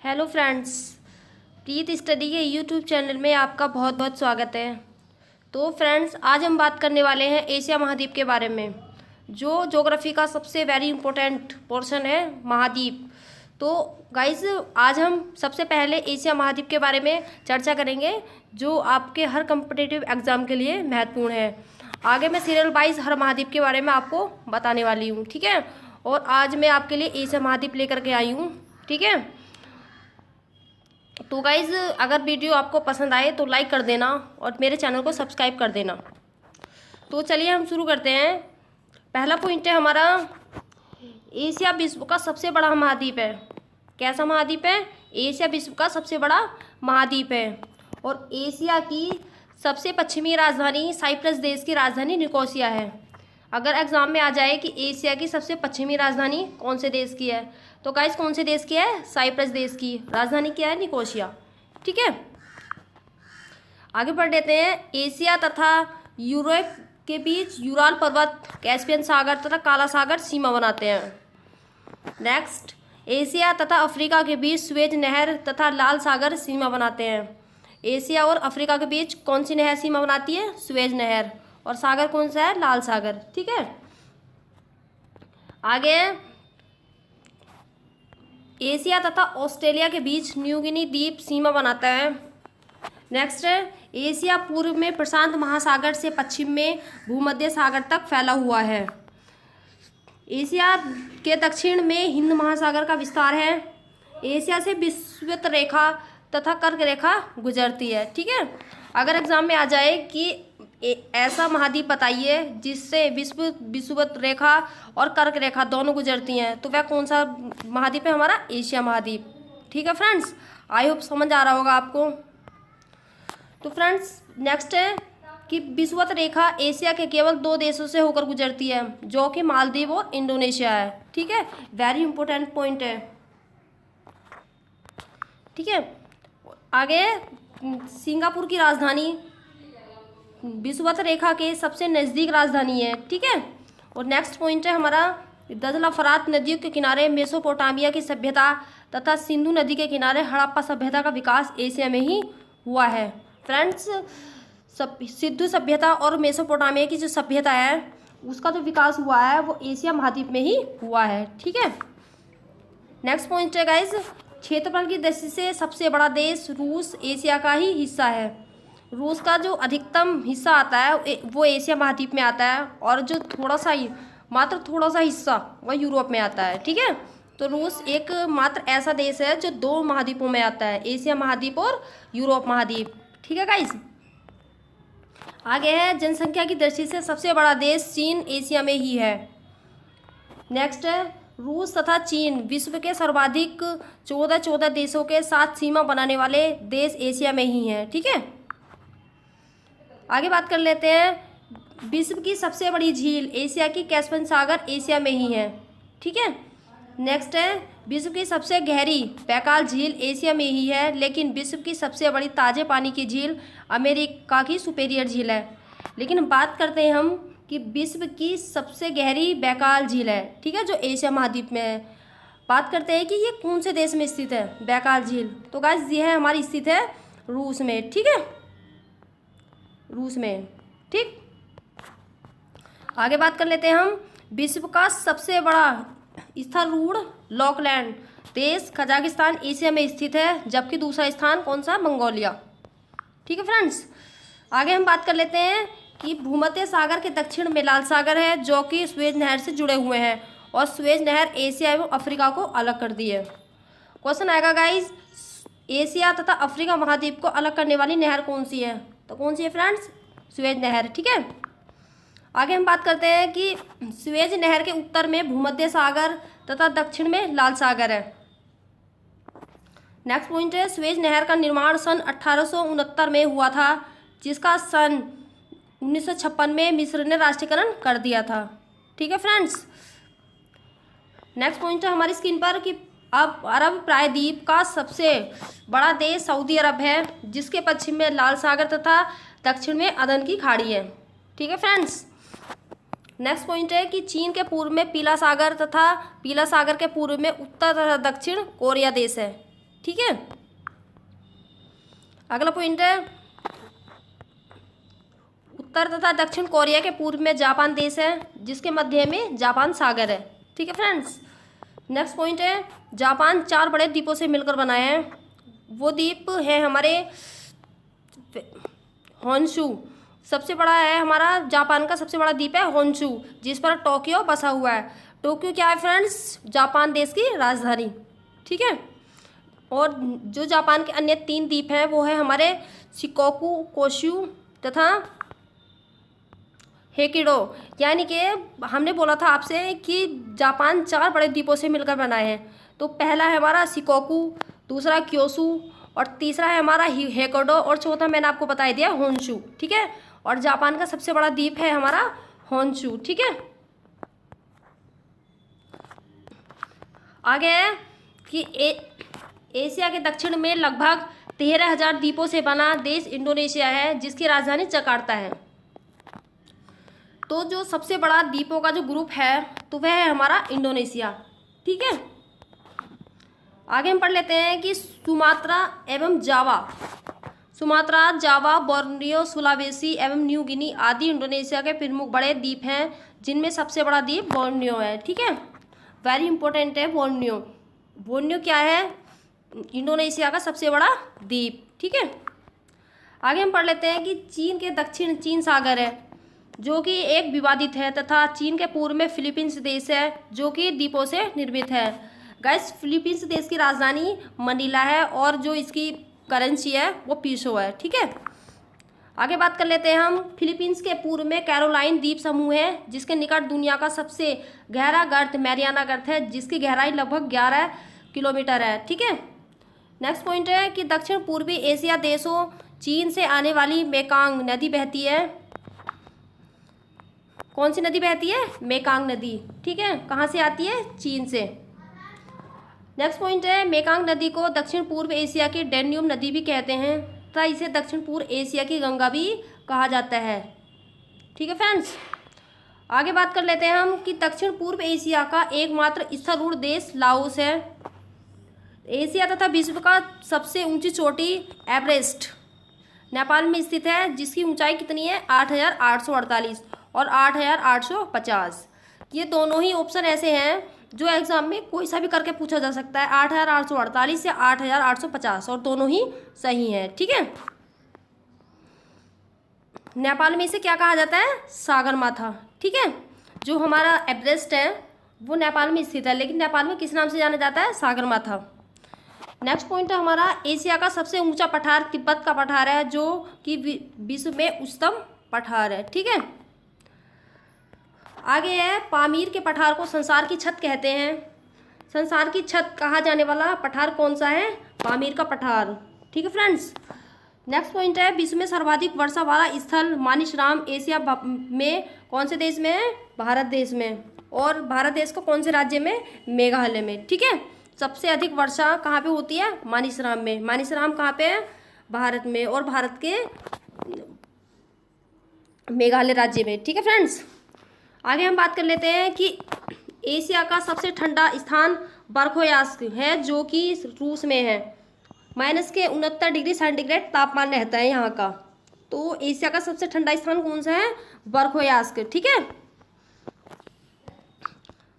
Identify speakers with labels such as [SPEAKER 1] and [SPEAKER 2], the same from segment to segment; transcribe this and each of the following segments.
[SPEAKER 1] Hello friends, प्रीत study के YouTube channel में आपका बहुत बहुत स्वागत है। तो फ्रेंड्स, आज हम बात करने वाले हैं एशिया महाद्वीप के बारे में, जो ज्योग्राफी का सबसे वेरी इंपॉर्टेंट पोर्शन है, महाद्वीप। तो गाइस, आज हम सबसे पहले एशिया महाद्वीप के बारे में चर्चा करेंगे, जो आपके हर कम्पिटिटिव एग्ज़ाम के लिए महत्वपूर्ण है। आगे मैं सीरियल वाइज हर महाद्वीप के बारे में आपको बताने वाली हूँ, ठीक है। और आज मैं आपके लिए एशिया महाद्वीप लेकर के आई हूँ, ठीक है। तो गाइज़, अगर वीडियो आपको पसंद आए तो लाइक कर देना और मेरे चैनल को सब्सक्राइब कर देना। तो चलिए हम शुरू करते हैं। पहला पॉइंट है हमारा, एशिया विश्व का सबसे बड़ा महाद्वीप है। कैसा महाद्वीप है? एशिया विश्व का सबसे बड़ा महाद्वीप है। और एशिया की सबसे पश्चिमी राजधानी साइप्रस देश की राजधानी निकोसिया है। अगर एग्जाम में आ जाए कि एशिया की सबसे पश्चिमी राजधानी कौन से देश की है, तो गाइस कौन से देश की है? साइप्रस देश की। राजधानी क्या है? निकोसिया, ठीक है। आगे बढ़ लेते हैं। एशिया तथा यूरोप के बीच यूराल पर्वत, कैस्पियन सागर तथा काला सागर सीमा बनाते हैं। नेक्स्ट, एशिया तथा अफ्रीका के बीच स्वेज नहर तथा लाल सागर सीमा बनाते हैं। एशिया और अफ्रीका के बीच कौन सी नहर सीमा बनाती है? स्वेज नहर। और सागर कौन सा है? लाल सागर, ठीक है। आगे, एशिया तथा ऑस्ट्रेलिया के बीच न्यू गिनी द्वीप सीमा बनाता है। नेक्स्ट है, एशिया पूर्व में प्रशांत महासागर से पश्चिम में भूमध्य सागर तक फैला हुआ है। एशिया के दक्षिण में हिंद महासागर का विस्तार है। एशिया से विषुवत रेखा तथा कर्क रेखा गुजरती है, ठीक है। अगर एग्जाम में आ जाए कि ऐसा महाद्वीप बताइए जिससे विषुवत रेखा और कर्क रेखा दोनों गुजरती हैं, तो वह कौन सा महाद्वीप है? हमारा एशिया महाद्वीप, ठीक है फ्रेंड्स। आई होप समझ आ रहा होगा आपको। तो फ्रेंड्स, नेक्स्ट है कि विषुवत रेखा एशिया के केवल 2 देशों से होकर गुजरती है, जो कि मालदीव और इंडोनेशिया है, ठीक है। वेरी इंपॉर्टेंट पॉइंट है, ठीक है। आगे, सिंगापुर की राजधानी विषुवत रेखा के सबसे नज़दीक राजधानी है, ठीक है। और नेक्स्ट पॉइंट है हमारा, दजला फरात नदियों के किनारे मेसोपोटामिया की सभ्यता तथा सिंधु नदी के किनारे हड़प्पा सभ्यता का विकास एशिया में ही हुआ है। फ्रेंड्स, सिंधु सभ्यता और मेसोपोटामिया की जो सभ्यता है, उसका जो विकास हुआ है वो एशिया महाद्वीप में ही हुआ है, ठीक है। नेक्स्ट पॉइंट है गाइज, क्षेत्रफल की दृष्टि से सबसे बड़ा देश रूस एशिया का ही हिस्सा है। रूस का जो अधिकतम हिस्सा आता है वो एशिया महाद्वीप में आता है, और जो मात्र थोड़ा सा हिस्सा वह यूरोप में आता है, ठीक है। तो रूस एक मात्र ऐसा देश है जो 2 महाद्वीपों में आता है, एशिया महाद्वीप और यूरोप महाद्वीप, ठीक है गाइस। आगे है, जनसंख्या की दृष्टि से सबसे बड़ा देश चीन एशिया में ही है। नेक्स्ट है, रूस तथा चीन विश्व के सर्वाधिक 14 देशों के साथ सीमा बनाने वाले देश एशिया में ही हैं, ठीक है। आगे बात कर लेते हैं, विश्व की सबसे बड़ी झील एशिया की कैस्पियन सागर एशिया में ही है, ठीक है। नेक्स्ट है, विश्व की सबसे गहरी बैकाल झील एशिया में ही है, लेकिन विश्व की सबसे बड़ी ताज़े पानी की झील अमेरिका की सुपेरियर झील है। लेकिन बात करते हैं हम कि विश्व की सबसे गहरी बैकाल झील है, ठीक है, जो एशिया महाद्वीप में है। बात करते हैं कि ये कौन से देश में स्थित है बैकाल झील, तो गाइस ये है हमारी स्थित है रूस में, ठीक है, रूस में, ठीक। आगे बात कर लेते हैं हम, विश्व का सबसे बड़ा स्थलरूढ़ लॉकलैंड देश कजाकिस्तान एशिया में स्थित है, जबकि दूसरा स्थान कौन सा? मंगोलिया, ठीक है फ्रेंड्स। आगे हम बात कर लेते हैं कि भूमध्य सागर के दक्षिण में लाल सागर है, जो कि स्वेज नहर से जुड़े हुए हैं, और स्वेज नहर एशिया एवं अफ्रीका को अलग कर दी है। क्वेश्चन आएगा गाइज, एशिया तथा अफ्रीका महाद्वीप को अलग करने वाली नहर कौन सी है? तो कौन सी है फ्रेंड्स? स्वेज नहर, ठीक है। आगे हम बात करते हैं कि स्वेज नहर के उत्तर में भूमध्य सागर तथा दक्षिण में लाल सागर है। नेक्स्ट पॉइंट है, स्वेज नहर का निर्माण सन 1869 में हुआ था, जिसका सन 1956 में मिस्र ने राष्ट्रीयकरण कर दिया था, ठीक है फ्रेंड्स। नेक्स्ट पॉइंट है हमारी स्क्रीन पर कि अब अरब प्रायद्वीप का सबसे बड़ा देश सऊदी अरब है, जिसके पश्चिम में लाल सागर तथा दक्षिण में अदन की खाड़ी है, ठीक है फ्रेंड्स। नेक्स्ट पॉइंट है कि चीन के पूर्व में पीला सागर तथा पीला सागर के पूर्व में उत्तर तथा दक्षिण कोरिया देश है, ठीक है। अगला पॉइंट है, उत्तर तथा दक्षिण कोरिया के पूर्व में जापान देश है, जिसके मध्य में जापान सागर है। ठीक है फ्रेंड्स। नेक्स्ट पॉइंट है, जापान 4 बड़े द्वीपों से मिलकर बना है। वो द्वीप है हमारे होन्शु, सबसे बड़ा है हमारा जापान का सबसे बड़ा द्वीप है होन्शु, जिस पर टोक्यो बसा हुआ है। टोक्यो क्या है फ्रेंड्स? जापान देश की राजधानी। ठीक है। और जो जापान के अन्य 3 द्वीप हैं वो है हमारे शिकोकू, कोश्यू तथा हेकिडो। यानी कि हमने बोला था आपसे कि जापान 4 बड़े द्वीपों से मिलकर बना है। तो पहला है हमारा शिकोकू, दूसरा क्योसू, और तीसरा है हमारा हेकोडो, और चौथा मैंने आपको बता दिया होन्शु। ठीक है। और जापान का सबसे बड़ा द्वीप है हमारा होन्शु। ठीक है। आगे है कि एशिया के दक्षिण में लगभग 13,000 द्वीपों से बना देश इंडोनेशिया है, जिसकी राजधानी जकार्ता है। तो जो सबसे बड़ा द्वीपों का जो ग्रुप है तो वह है हमारा इंडोनेशिया। ठीक है। आगे हम पढ़ लेते हैं कि सुमात्रा एवं जावा, सुमात्रा, जावा, बोर्नियो, सुलावेसी एवं न्यू गिनी आदि इंडोनेशिया के प्रमुख बड़े द्वीप हैं, जिनमें सबसे बड़ा द्वीप बोर्नियो है। ठीक है। वेरी इंपॉर्टेंट है बोर्नियो। बोर्नियो क्या है? इंडोनेशिया का सबसे बड़ा द्वीप। ठीक है। आगे हम पढ़ लेते हैं कि चीन के दक्षिण चीन सागर है, जो कि एक विवादित है, तथा चीन के पूर्व में फिलीपींस देश है, जो कि द्वीपों से निर्मित है। गाइस, फिलीपींस देश की राजधानी मनीला है और जो इसकी करेंसी है वो पीसो है। ठीक है। आगे बात कर लेते हैं हम, फिलीपींस के पूर्व में कैरोलाइन द्वीप समूह है, जिसके निकट दुनिया का सबसे गहरा गर्त मैरियाना गर्त है, जिसकी गहराई लगभग 11 किलोमीटर है। ठीक है। नेक्स्ट पॉइंट है कि दक्षिण पूर्वी एशिया देशों चीन से आने वाली मेकांग नदी बहती है। कौन सी नदी बहती है? मेकांग नदी। ठीक है। कहाँ से आती है? चीन से। नेक्स्ट पॉइंट है, मेकांग नदी को दक्षिण पूर्व एशिया की डैन्यूब नदी भी कहते हैं तथा इसे दक्षिण पूर्व एशिया की गंगा भी कहा जाता है। ठीक है फ्रेंड्स। आगे बात कर लेते हैं हम कि दक्षिण पूर्व एशिया का एकमात्र स्थलरूढ़ देश लाओस है। एशिया तथा विश्व का सबसे ऊंची चोटी एवरेस्ट नेपाल में स्थित है, जिसकी ऊंचाई कितनी है? 8,848 और 8,850। ये दोनों ही ऑप्शन ऐसे हैं जो एग्जाम में कोई सा भी करके पूछा जा सकता है, 8,848 या 8,850, और दोनों ही सही हैं। ठीक है। नेपाल में इसे क्या कहा जाता है? सागरमाथा। ठीक है। जो हमारा एवरेस्ट है वो नेपाल में स्थित है, लेकिन नेपाल में किस नाम से जाना जाता है? सागरमाथा। नेक्स्ट पॉइंट है हमारा, एशिया का सबसे ऊंचा पठार तिब्बत का पठार है, जो कि विश्व में उच्चतम पठार है। ठीक है। आगे है, पामीर के पठार को संसार की छत कहते हैं। संसार की छत कहा जाने वाला पठार कौन सा है? पामीर का पठार। ठीक है फ्रेंड्स। नेक्स्ट पॉइंट है, विश्व में सर्वाधिक वर्षा वाला स्थल मानिसराम एशिया में कौन से देश में है? भारत देश में। और भारत देश को कौन से राज्य में? मेघालय में। ठीक है। सबसे अधिक वर्षा कहाँ पे होती है? मानिसराम में। मानिसराम कहाँ पे है? भारत में, और भारत के मेघालय राज्य में। ठीक है फ्रेंड्स। आगे हम बात कर लेते हैं कि एशिया का सबसे ठंडा स्थान बर्खोयास्क है, जो कि रूस में है। -69 डिग्री सेंटीग्रेड तापमान रहता है यहाँ का। तो एशिया का सबसे ठंडा स्थान कौन सा है? बर्खोयास्क। ठीक है।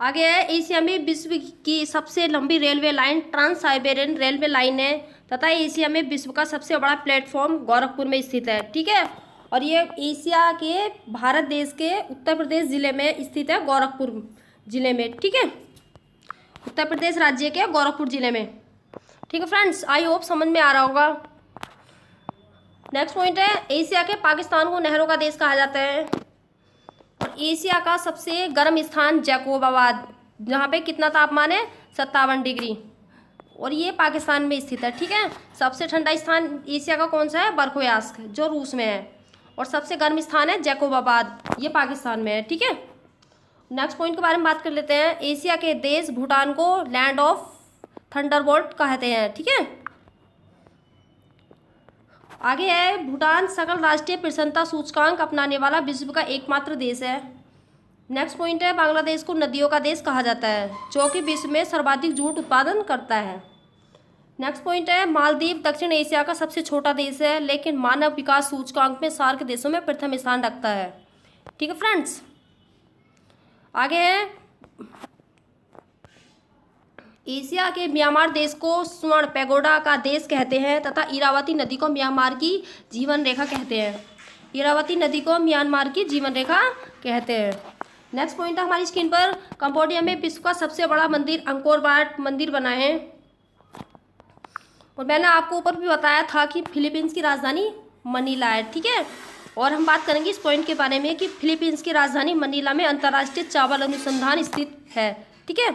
[SPEAKER 1] आगे है, एशिया में विश्व की सबसे लंबी railway line trans Siberian railway line है, तथा एशिया में विश्व का सबसे बड़ा प्लेटफॉर्म गोरखपुर में स्थित है। ठीक है। और ये एशिया के भारत देश के उत्तर प्रदेश जिले में स्थित है, गोरखपुर जिले में। ठीक है। उत्तर प्रदेश राज्य के गोरखपुर जिले में। ठीक है फ्रेंड्स, आई होप समझ में आ रहा होगा। नेक्स्ट पॉइंट है, एशिया के पाकिस्तान को नहरों का देश कहा जाता है। और एशिया का सबसे गर्म स्थान जैकोबाबाद, जहाँ पे कितना तापमान है? 57 डिग्री, और ये पाकिस्तान में स्थित है। ठीक है। सबसे ठंडा स्थान एशिया का कौन सा है? बर्खोयास्क, जो रूस में है। और सबसे गर्म स्थान है जैकोबाबाद, ये पाकिस्तान में है। ठीक है। नेक्स्ट पॉइंट के बारे में बात कर लेते हैं, एशिया के देश भूटान को लैंड ऑफ थंडरबोल्ट कहते हैं। ठीक है। आगे है, भूटान सकल राष्ट्रीय प्रसन्नता सूचकांक अपनाने वाला विश्व का एकमात्र देश है। नेक्स्ट पॉइंट है, बांग्लादेश को नदियों का देश कहा जाता है, जो कि विश्व में सर्वाधिक जूट उत्पादन करता है। नेक्स्ट पॉइंट है मालदीव दक्षिण एशिया का सबसे छोटा देश है, लेकिन मानव विकास सूचकांक में सार्क देशों में प्रथम स्थान रखता है। ठीक है फ्रेंड्स, आगे है एशिया के म्यांमार देश को स्वर्ण पैगोडा का देश कहते हैं तथा इरावती नदी को म्यांमार की जीवन रेखा कहते हैं। इरावती नदी को म्यांमार की जीवन रेखा कहते हैं। नेक्स्ट पॉइंट है हमारी स्क्रीन पर, कंबोडिया में विश्व का सबसे बड़ा मंदिर अंकोर वाट मंदिर बना है। और मैंने आपको ऊपर भी बताया था कि फिलीपींस की राजधानी मनीला है। ठीक है, और हम बात करेंगे इस पॉइंट के बारे में कि फिलीपींस की राजधानी मनीला में अंतर्राष्ट्रीय चावल अनुसंधान स्थित है। ठीक है,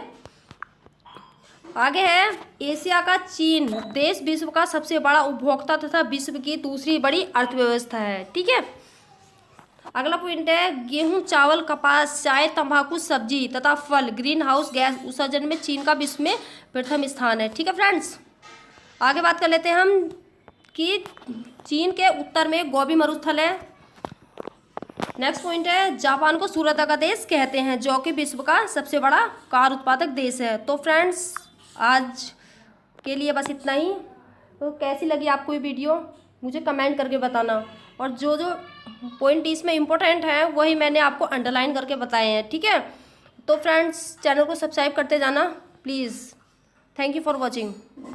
[SPEAKER 1] आगे है एशिया का चीन देश विश्व का सबसे बड़ा उपभोक्ता तथा विश्व की दूसरी बड़ी अर्थव्यवस्था है। ठीक है, अगला पॉइंट है गेहूं, चावल, कपास, चाय, तंबाकू, सब्जी तथा फल ग्रीन हाउस गैस उत्सर्जन में चीन का विश्व में प्रथम स्थान है। ठीक है फ्रेंड्स, आगे बात कर लेते हैं हम कि चीन के उत्तर में गोबी मरुस्थल है। नेक्स्ट पॉइंट है जापान को सूर्योदय का देश कहते हैं, जो कि विश्व का सबसे बड़ा कार उत्पादक देश है। तो फ्रेंड्स आज के लिए बस इतना ही। तो कैसी लगी आपको ये वीडियो मुझे कमेंट करके बताना, और जो जो पॉइंट इसमें इम्पोर्टेंट है वही मैंने आपको अंडरलाइन करके बताए हैं। ठीक है, तो फ्रेंड्स चैनल को सब्सक्राइब करते जाना please. Thank you for watching.